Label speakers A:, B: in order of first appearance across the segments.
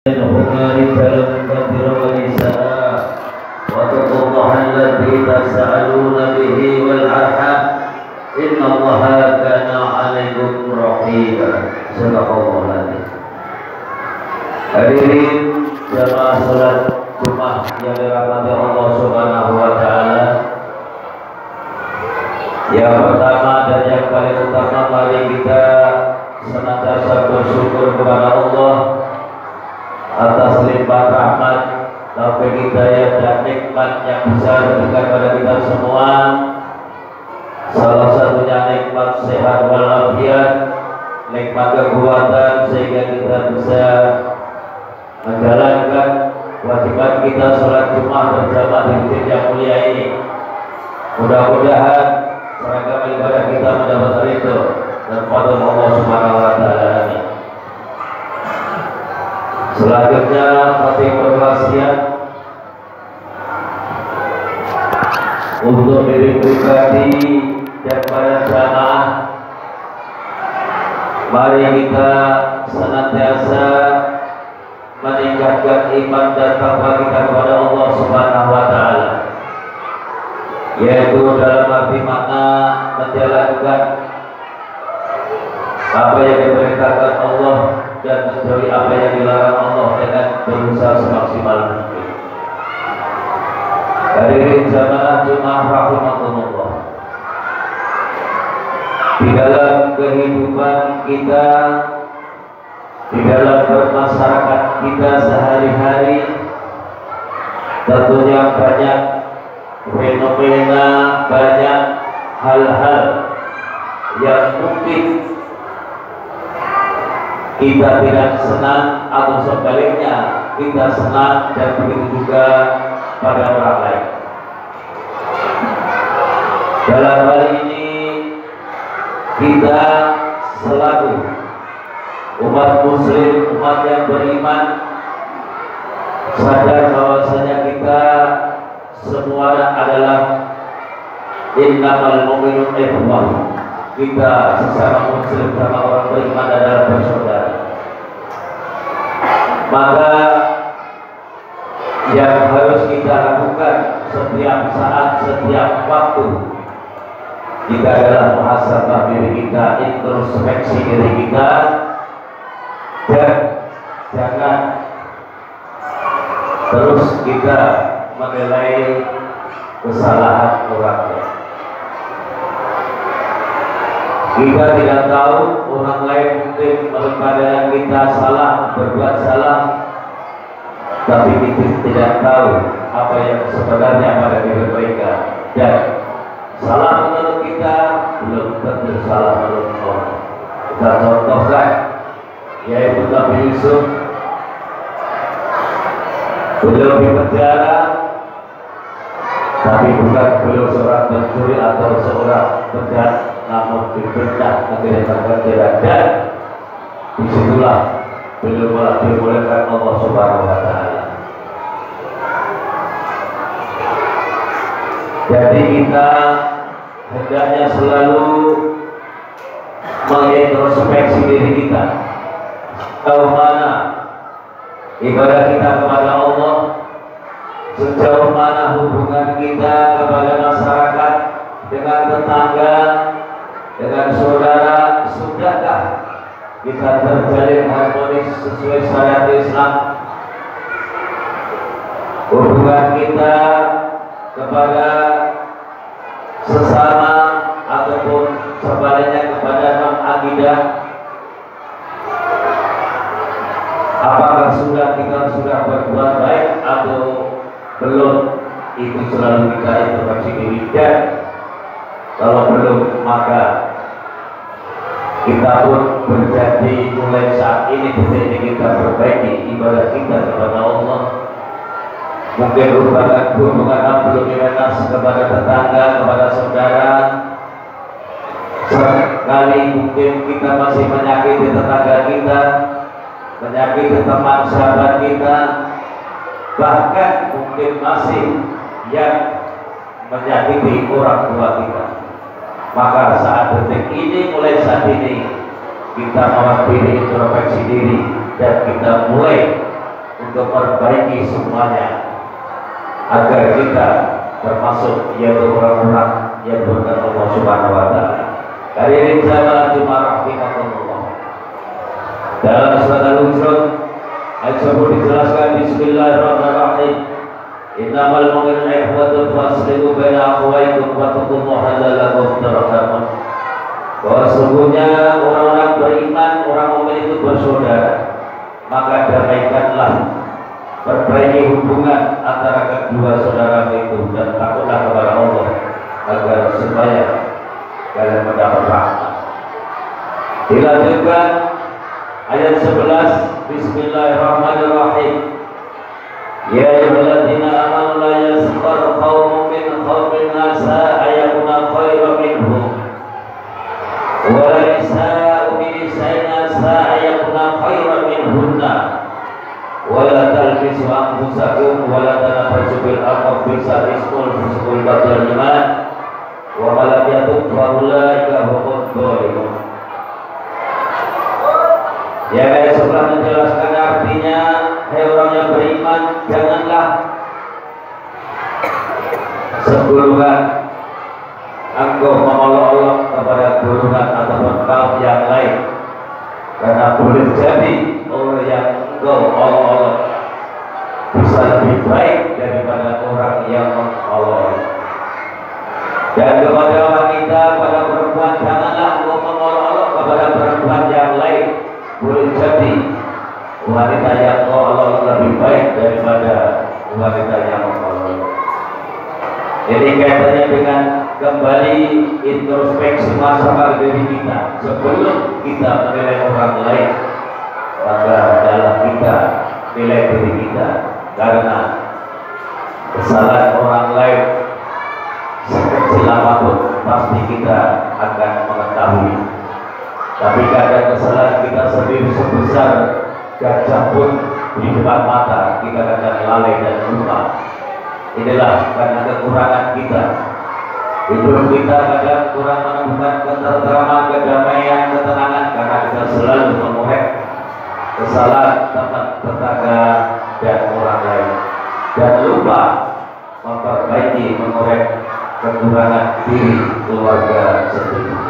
A: هنا رجال كثير ونساء واتقوا الله الذي تسألون به والأرحام إن الله كان عليكم رقيبا. Sadaqallahu alazim. Hadirin jamaah salat Jumat yang dirahmati Allah Subhanahu wa taala. Yang pertama dan yang paling utama, mari kita senantiasa bersyukur kepada Allah atas limpah rahmat, taufik hidayah dan nikmat yang besar diberikan pada kita semua. Salah satunya nikmat sehat walafiat, nikmat kekuatan sehingga kita bisa menjalankan kewajiban kita sholat Jumat berjamaah di masjid yang mulia ini. Mudah-mudahan seragam ibadah kita mendapat ridho dan fadl Allah Subhanahu wa taala. Selanjutnya khatibul wasiat untuk diri pribadi dan para jamaah. Mari kita senantiasa meningkatkan iman dan takwa kita kepada Allah Subhanahu wa taala, yaitu dalam arti makna menjalankan apa yang diperintahkan Allah dan menjauhi apa yang dilarang Allah dengan berusaha semaksimal mungkin. Hadirin jamaah Jumat rahimakumullah, di dalam kehidupan kita, di dalam bermasyarakat kita sehari-hari, tentunya banyak fenomena, banyak hal-hal yang mungkin kita tidak senang atau sebaliknya kita senang, dan begitu juga pada orang lain. Dalam hal ini kita selalu umat muslim, umat yang beriman, sadar bahwasanya kita semua adalah innamal mu'minun ikhwah. Kita sesama muslim, sama orang beriman adalah bersaudara. Maka yang harus kita lakukan setiap saat, setiap waktu, kita adalah muhasabah diri kita, introspeksi diri kita, dan jangan terus kita menilai kesalahan orang lain. Kita tidak tahu orang lain mungkin melihat kita salah, berbuat salah, tapi kita tidak tahu apa yang sebenarnya pada diri mereka, dan salah menurut kita belum tentu salah menurut orang. Kita contohkan, yaitu Nabi Yusuf. Beliau di penjara, tapi bukan beliau seorang pencuri atau seorang penjahat, namun dibedah negeri terkecil, dan disitulah beliau malah dimuliakan Allah Subhanahu wa taala. Jadi kita hendaknya selalu mengintrospeksi diri kita, sejauh mana ibadah kita kepada Allah, sejauh mana hubungan kita kepada masyarakat, dengan tetangga, dengan saudara. Sudahkah kita terjalin harmonis sesuai syariat Islam? Hubungan kita kepada sesama ataupun sebaliknya kepada non-akidah, apakah kita sudah berbuat baik atau belum? Itu selalu kita introspeksi diri, dan kalau belum, maka kita pun berjanji mulai saat ini, detik ini kita perbaiki ibadah kita kepada Allah. Mungkin merupakan hubungan yang belum direnas kepada tetangga, kepada saudara. Sekali mungkin kita masih menyakiti tetangga kita, menyakiti teman sahabat kita, bahkan mungkin masih yang menyakiti orang tua kita. Maka saat detik ini, mulai saat ini, kita mewakili introspeksi diri, dan kita mulai memperbaiki semuanya agar kita termasuk yaitu orang-orang yang berkat Allah Subhanahu wa taala. Hadirin jamaah Jumat rahimakumullah. Dalam surat Al-Hujurat ayat 10 dijelaskan bismillahirrahmanirrahim. Innamal mu'minuna ikhwatun faslihu baina akhawaykum wattaqullaha la'allakum turhamun. Bahwa sesungguhnya orang-orang beriman, orang mukmin itu bersaudara, maka damaikanlah, perbaiki hubungan antara kedua saudara itu dan takutlah kepada Allah agar supaya kalian mendapat rahmat. Dilanjutkan ayat 11 bismillahirrahmanirrahim. Ya ayyuhalladzina amanu la yaskhar qaumun min qaumin asa ayakuna khairan minhum wa la nisa'u min nisa'in asa ayakuna khairan minhunna wa la talbisu anfusakum wa la tanabasu bil alqab bisa ismul fusul batal iman wa ma lam yatub fa ulaika humud dhalimun. Ya guys, setelah menjelaskan artinya, hai orang yang beriman, janganlah segolongan engkau mengolok-olok kepada golongan ataupun kaum yang lain, karena boleh jadi orang yang engkau olok-olok bisa lebih baik daripada orang yang mengolok. Dan kepada wanita, pada perempuan, janganlah engkau mengolok-olok kepada perempuan yang lain. Boleh jadi wanita yang Allah lebih baik daripada wanita yang Allah. Jadi kaitannya dengan kembali introspeksi masalah diri kita sebelum kita menilai orang lain, maka adalah kita nilai diri kita, karena kesalahan orang lain sekecil apapun pasti kita akan mengetahui. Tapi kadang kesalahan kita sendiri sebesar gajah pun di depan mata kita kadang lalai dan lupa. Inilah karena kekurangan kita. Hidup kita kadang kurang menemukan ketentraman, kedamaian, ketenangan karena kita selalu mengorek kesalahan teman, tetangga, dan orang lain, dan lupa memperbaiki, mengorek kekurangan diri keluarga sendiri.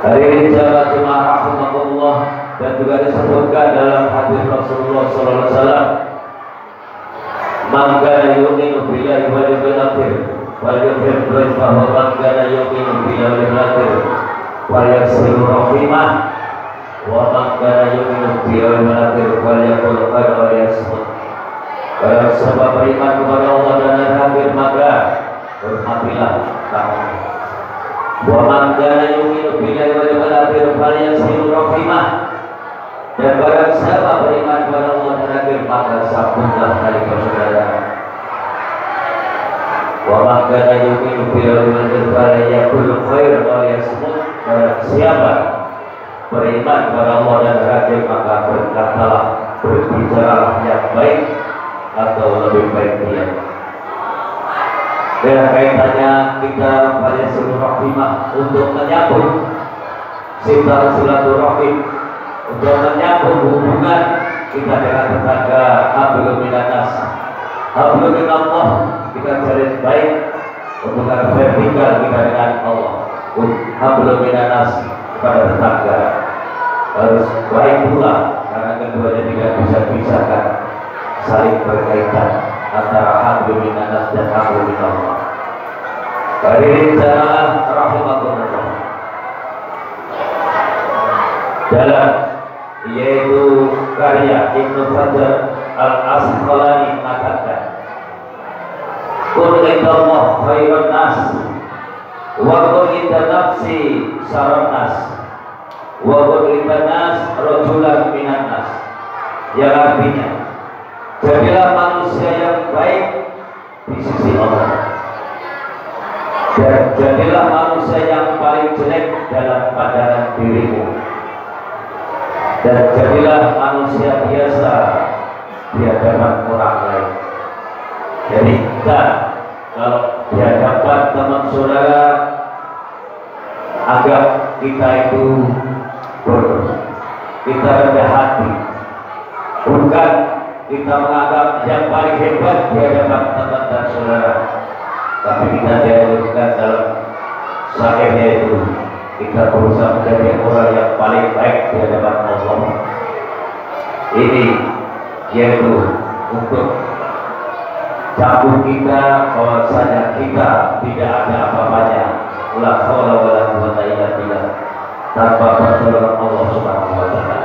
A: Hadirin jamaah rahimakumullah, dan juga disebutkan dalam hadis Rasulullah sallallahu alaihi wasallam, "Man kana yu'minu billahi wal yawmil akhir falyukrim dhaifahu, man kana yu'minu billahi wal akhir falyasil rahimah, wa man kana yu'minu billahi wal akhir falyaqul khairan wa liyasmut." Barang siapa beriman kepada Allah dan hari akhir, maka hormatilah tamu. Wa man kana yu'minu billahi wal yawmil akhir falyasil rahimah, dan barang siapa beriman kepada Allah dan akhir, maka sambunglah tali persaudaraan. Wa man kana yu'minu billahi wal yawmil akhir falyaqul khairan wa liyasmut, barang siapa beriman kepada Allah dan akhir, maka berkatalah, berbicaralah yang baik atau lebih baik diam. Dan kaitannya kita pada seluruh rahimah untuk menyambung silaturahim, untuk menyambung hubungan kita dengan tetangga. Hablum minanas, hablum minallah, kita jalin baik hubungan vertikal kita dengan Allah. Hablum minanas kepada tetangga harus baik pula, karena keduanya tidak bisa pisahkan, saling berkaitan antara hablum minanas dan hablum minallah. Hadirin jamaah rahimakumullah, dalam yaitu karya Ibnu Hajar Al-Asqalani mengatakan, "Qul innallaha khairun nas wa qul inna nafsi syarrun nas wa qul inna nas rajulan minan nas." Yang artinya, jadilah manusia yang baik di sisi Allah, dan jadilah manusia yang paling jelek dalam pandangan dirimu, dan jadilah manusia biasa di hadapan orang lain. Jadi kita kalau di hadapan teman saudara, anggap kita itu bodoh, kita rendah hati, bukan kita menganggap yang paling hebat di hadapan teman dan saudara, tapi kita dianjurkan dalam sakitnya itu kita berusaha menjadi orang yang paling baik di hadapan Allah. Ini yaitu untuk cabut kita bahwasanya kita tidak ada apa-apanya, la haula wala quwwata illa billah, tanpa pertolongan Allah Subhanahu wa taala.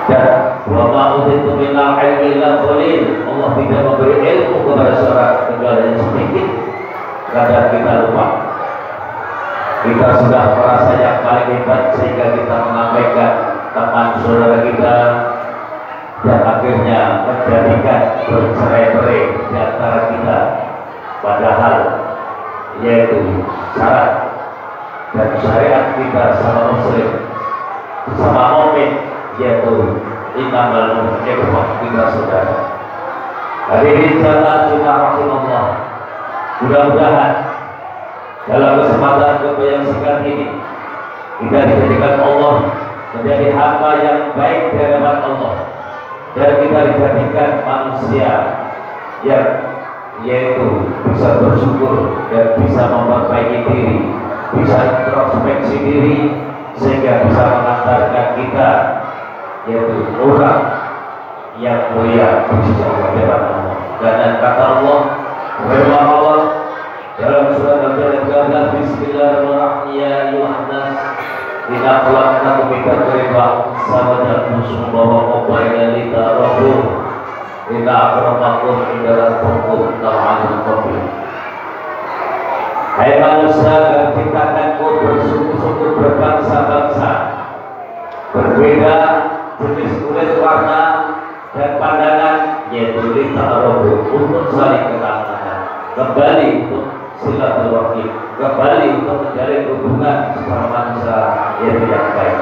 A: Dan wa ma utitu minal ilmi illa qalil, Allah tidak memberi ilmu kepada seorang kecuali yang sedikit. Kadang kita lupa, kita sudah merasa yang paling hebat sehingga kita mengabaikan teman saudara kita dan akhirnya menjadikan bercerai-berai di antara kita, padahal yaitu syarat dan syariat kita sama muslim sama mukmin yaitu innamal mu'minuna kita saudara. Hadirin jamaah rahimahullah, mudah-mudahan dalam kesempatan yang singkat ini kita dijadikan Allah menjadi hamba yang baik di hadapan Allah, dan kita dijadikan manusia yang yaitu bisa bersyukur dan bisa memperbaiki diri, bisa introspeksi diri sehingga bisa mengantarkan kita yaitu orang yang mulia di sisi Allah di hadapan Allah. Dan kata Allah, firman Allah dalam surat Al-Qur'an, Bismillahirrahmanirrahim, ya ayuhan nas inna khalaqnakum min dhakarin wa unsa wa ja'alnakum wa qabaila lita'arafu inna akramakum indallahi atqakum. Hai manusia, kami ciptakanmu bersuku-suku berbangsa-bangsa, berbeda jenis kulit, warna dan pandangan, yaitu lita'arafu, untuk saling kenal, kembali untuk silaturahim, kembali untuk menjalin hubungan sesama manusia yang tidak baik.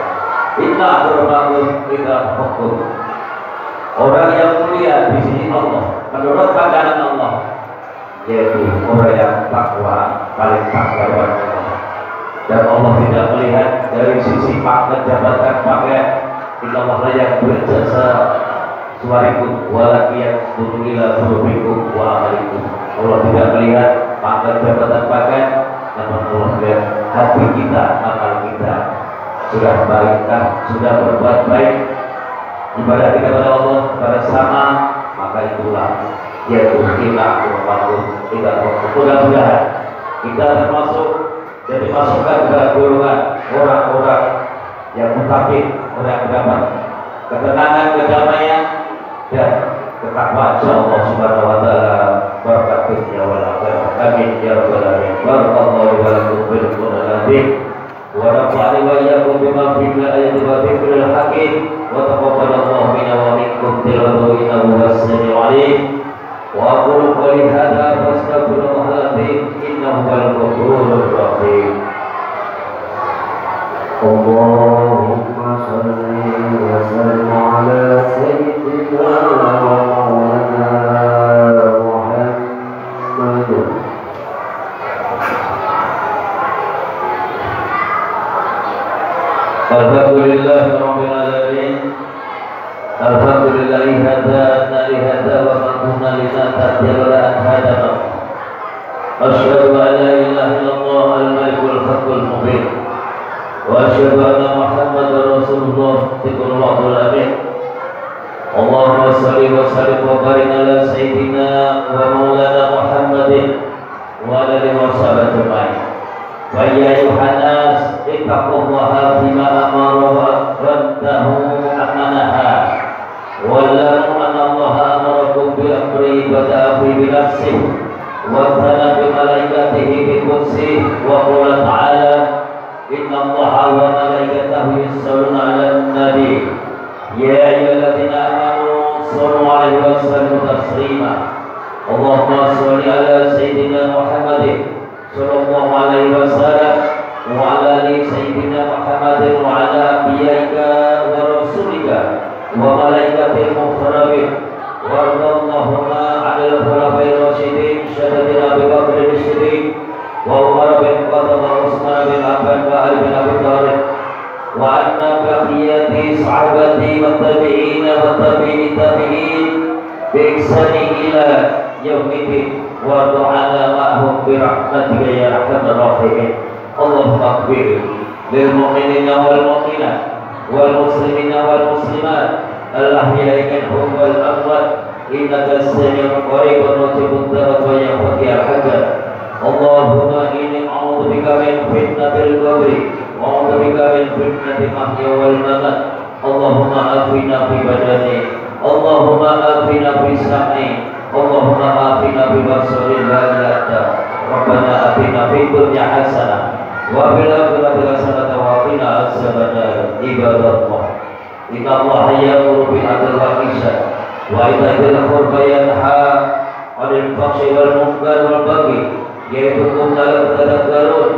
A: Inna akramakum indallahi, orang yang mulia di sisi Allah menurut pandangan Allah yaitu orang yang takwa, paling takwa kepada Allah. Dan Allah tidak melihat dari sisi pangkat, jabatan, pakaian. Inna Allah yang berjasa suarikum walaki yang sebetulnya surubikum wa amalikum. Allah tidak melihat pangkat, jabatan, pakaian, namun Allah melihat hati kita, amal kita. Sudah baikkah, sudah berbuat baik ibadah kita kepada Allah kepada sama, maka itulah yaitu kita tidak. Mudah-mudahan kita termasuk jadi masukkan ke golongan orang-orang yang mutakin, orang yang mendapat ketenangan, kedamaian dan ketakwaan Allah Subhanahu wa taala. Barakatuh ya wal akhirah. Amin ya rabbal alamin. Barakallahu wa lakum bil Qur'an wa nafa'ani wa iyyakum bima fihi ayatin wa dhikril hakim wa taqabbalallahu minna wa minkum tilawatahu innahu was-sami'ul 'alim. Wa aqulu qawli hadza wa astaghfirullahal azim innahu huwal ghafurur rahim. Allahumma shalli wa sallim ala sayyidina Alhamdulillah rabbil alamin. Alhamdulillah hadana li hadza wa ma kunna linahtadiya lawla an hadana. Asyhadu an la ilaha illallah al-malikul haqqul mubin wa asyhadu anna Muhammadar Rasulullah tiqulul amin. Allahumma shalli wa sallim wa barik ala sayyidina wa maulana Muhammadin wa ala alihi wa sahbihi ajma'in. Wa ya ayuhan nas ittaqullaha bima amara wa rantahu amanaha wa lam anna Allaha amarakum bi amri bada'a bi nafsihi wa thana bi malaikatihi bi qudsihi wa qala ta'ala inna Allaha wa malaikatahu yusalluna 'alan nabi ya ayyuhalladzina amanu sallu 'alaihi wa sallimu taslima. Allahumma shalli ala sayyidina Muhammadin sallallahu alaihi wasallam wa ala ali sayyidina Muhammadin wa ala anbiya'ika wa rasulika wa malaikatil muqarrabin Warahmatullahi alal khulafai rasyidin syahadina Abi Bakr as-Siddiq wa Umar bin Khattab wa Utsman bin Affan wa Ali bin Abi Thalib وعن بقية صحابته والتابعين والتابعين التابعين بإحسان إلى يوم الدين وارض عنا معهم برحمتك يا أرحم الراحمين. اللهم اغفر للمؤمنين والمؤمنات والمسلمين والمسلمات الأحياء منهم والأموات إنك سميع قريب مجيب الدعوات ويا قاضي الحاجات. اللهم إني أعوذ بك من فتنة القبر وأعوذ بك من فتنة المحيا والممات. اللهم آفنا في بدني، اللهم آفنا في سمعي، اللهم آفنا في بصري لا إله. ربنا آتنا في الدنيا حسنة وفي الآخرة حسنة وقنا عذاب النار. عباد الله إن الله يأمر بالعدل والإحسان وإيتاء ذي القربى وينهى عن الفحشاء والمنكر والبغي يعظكم لعلكم تذكرون.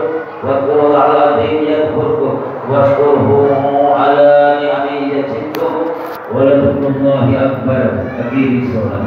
A: واذكروا الله العظيم يذكركم واشكروه على نعمه يزدكم ولذكر الله أكبر. أقيموا الصلاة.